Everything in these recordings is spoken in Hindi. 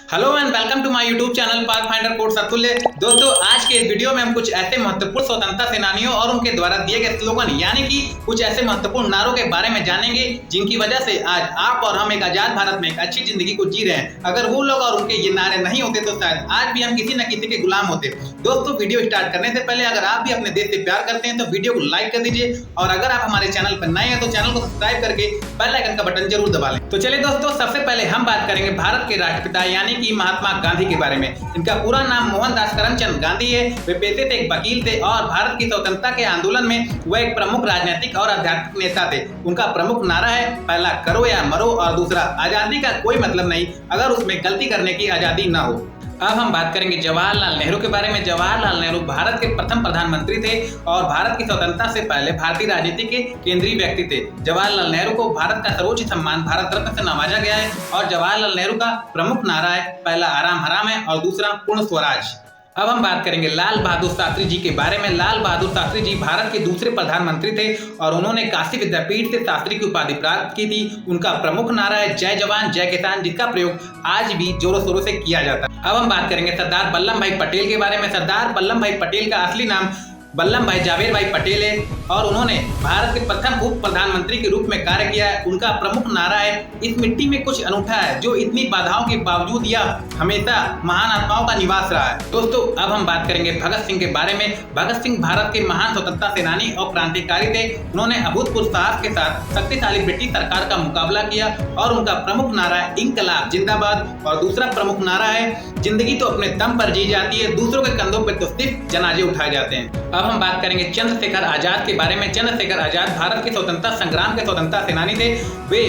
Hello and welcome to my YouTube channel path finder course Atulya. दोस्तों, आज के इस वीडियो में हम कुछ ऐसे महत्वपूर्ण स्वतंत्रता सेनानियों और उनके द्वारा दिए गए स्लोगन यानी कि कुछ ऐसे महत्वपूर्ण नारों के बारे में जानेंगे जिनकी वजह से आज आप और हम एक आजाद भारत में एक अच्छी जिंदगी को जी रहे हैं। अगर वो लोग और उनके ये नारे नहीं होते तो शायद आज भी हम किसी न किसी के गुलाम होते। दोस्तों, वीडियो स्टार्ट करने से पहले अगर आप भी अपने देश से प्यार करते हैं तो वीडियो को लाइक कर दीजिए और अगर आप हमारे चैनल पर नए हैं तो चैनल को सब्सक्राइब करके बेल आइकन का बटन जरूर दबा लें। तो चलिए दोस्तों, सबसे पहले हम बात करेंगे भारत के राष्ट्रपिता यानी कि महात्मा गांधी के बारे में। इनका पूरा नाम मोहनदास करमचंद गांधी है। वे पेशे से एक वकील थे और भारत की स्वतंत्रता के आंदोलन में वह एक प्रमुख राजनीतिक और आध्यात्मिक नेता थे। उनका प्रमुख नारा है, पहला करो या मरो और दूसरा आजादी का कोई मतलब नहीं अगर उसमें गलती करने की आजादी न हो। अब हम बात करेंगे जवाहरलाल नेहरू के बारे में। जवाहरलाल नेहरू भारत के प्रथम प्रधानमंत्री थे और भारत की स्वतंत्रता से पहले भारतीय राजनीति के केंद्रीय व्यक्ति थे। जवाहरलाल नेहरू को भारत का सर्वोच्च सम्मान भारत रत्न से नवाजा गया है और जवाहरलाल नेहरू का प्रमुख नारा है, पहला आराम हराम है और दूसरा पूर्ण स्वराज। अब हम बात करेंगे लाल बहादुर शास्त्री जी के बारे में। लाल बहादुर शास्त्री जी भारत के दूसरे प्रधानमंत्री थे और उन्होंने काशी विद्यापीठ से शास्त्री की उपाधि प्राप्त की थी। उनका प्रमुख नारा है, जय जवान जय किसान, जिसका प्रयोग आज भी जोरों शोरों से किया जाता है। अब हम बात करेंगे सरदार वल्लभ भाई पटेल के बारे में। सरदार वल्लभ भाई पटेल का असली नाम वल्लभ भाई जावेद भाई पटेल है और उन्होंने भारत के प्रथम उप प्रधानमंत्री के रूप में कार्य किया है। उनका प्रमुख नारा है, इस मिट्टी में कुछ अनूठा है जो इतनी बाधाओं के बावजूद यह हमेशा महान आत्माओं का निवास रहा है। दोस्तों, अब हम बात करेंगे भगत सिंह के बारे में। भगत सिंह भारत के महान स्वतंत्रता सेनानी और क्रांतिकारी थे। उन्होंने अभूतपूर्व साहस के साथ शक्तिशाली ब्रिटिश सरकार का मुकाबला किया और उनका प्रमुख नारा है, इंकलाब जिंदाबाद और दूसरा प्रमुख नारा है, जिंदगी तो अपने दम पर जी जाती है, दूसरों के कंधों पर तो सिर्फ जनाजे उठाए जाते हैं। अब हम बात करेंगे चंद्रशेखर आजाद के बारे में। चंद्रशेखर आजाद भारत के स्वतंत्रता संग्राम के स्वतंत्रता सेनानी थे। वे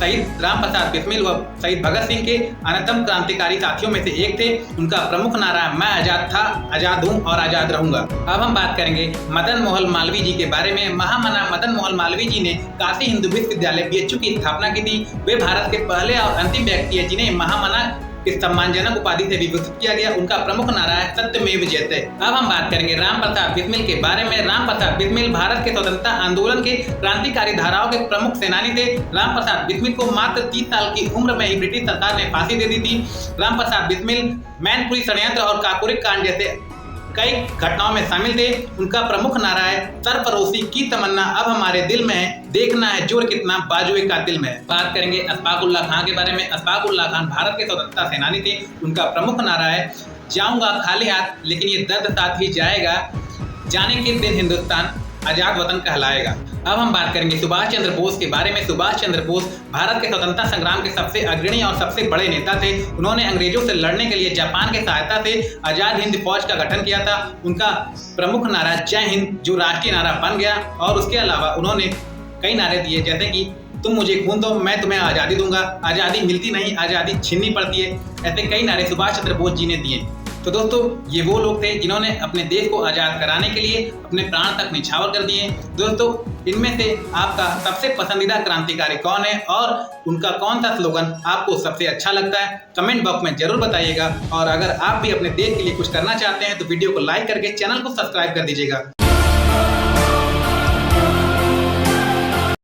शहीद राम प्रसाद बिस्मिल व शहीद भगत सिंह के अन्यतम क्रांतिकारी साथियों में से एक थे। उनका प्रमुख नारा है, मैं आजाद था, आजाद हूँ और आजाद रहूंगा। अब हम बात करेंगे मदन मोहन मालवीय जी के बारे में। महामना मदन मोहन मालवीय जी ने काशी हिंदू विश्वविद्यालय बीएचयू की स्थापना की थी। वे भारत के पहले और अंतिम व्यक्ति है जिन्हें महामना इस सम्मानजनक उपाधि से विभूषित किया गया। उनका प्रमुख नारा है, सत्यमेव जयते। अब हम बात करेंगे राम प्रसाद बिस्मिल के बारे में। राम प्रसाद बिस्मिल भारत के स्वतंत्रता आंदोलन के क्रांतिकारी धाराओं के प्रमुख सेनानी थे। राम प्रसाद बिस्मिल को मात्र 30 साल की उम्र में ही ब्रिटिश सरकार ने फांसी दे दी थी। राम प्रसाद बिस्मिल मैनपुरी षड्यंत्र और काकोरी कांड जैसे कई घटनाओं में शामिल थे। उनका प्रमुख नारा है, सरफरोशी की तमन्ना अब हमारे दिल में है, देखना है जोर कितना बाजुए का दिल में है। बात करेंगे अशफाक उल्लाह खान के बारे में। अशफाक उल्लाह खान भारत के स्वतंत्रता सेनानी थे। उनका प्रमुख नारा है, जाऊंगा खाली हाथ लेकिन ये दर्द साथ ही जाएगा, जाने के दिन हिंदुस्तान आजाद वतन कहलाएगा। अब हम बात करेंगे सुभाष चंद्र बोस के बारे में। सुभाष चंद्र बोस भारत के स्वतंत्रता संग्राम के सबसे अग्रणी और सबसे बड़े नेता थे। उन्होंने अंग्रेजों से लड़ने के लिए जापान की सहायता से आजाद हिंद फौज का गठन किया था। उनका प्रमुख नारा जय हिंद, जो राष्ट्रीय नारा बन गया और उसके अलावा उन्होंने कई नारे दिए जैसे कि तुम मुझे खून दो मैं तुम्हें आज़ादी दूंगा, आज़ादी मिलती नहीं आज़ादी छीननी पड़ती है। ऐसे कई नारे सुभाष चंद्र बोस जी ने दिए। तो दोस्तों, ये वो लोग थे जिन्होंने अपने देश को आज़ाद कराने के लिए अपने प्राण तक निछावर कर दिए। दोस्तों, इनमें से आपका सबसे पसंदीदा क्रांतिकारी कौन है और उनका कौन सा स्लोगन आपको सबसे अच्छा लगता है, कमेंट बॉक्स में जरूर बताइएगा। और अगर आप भी अपने देश के लिए कुछ करना चाहते हैं तो वीडियो को लाइक करके चैनल को सब्सक्राइब कर दीजिएगा।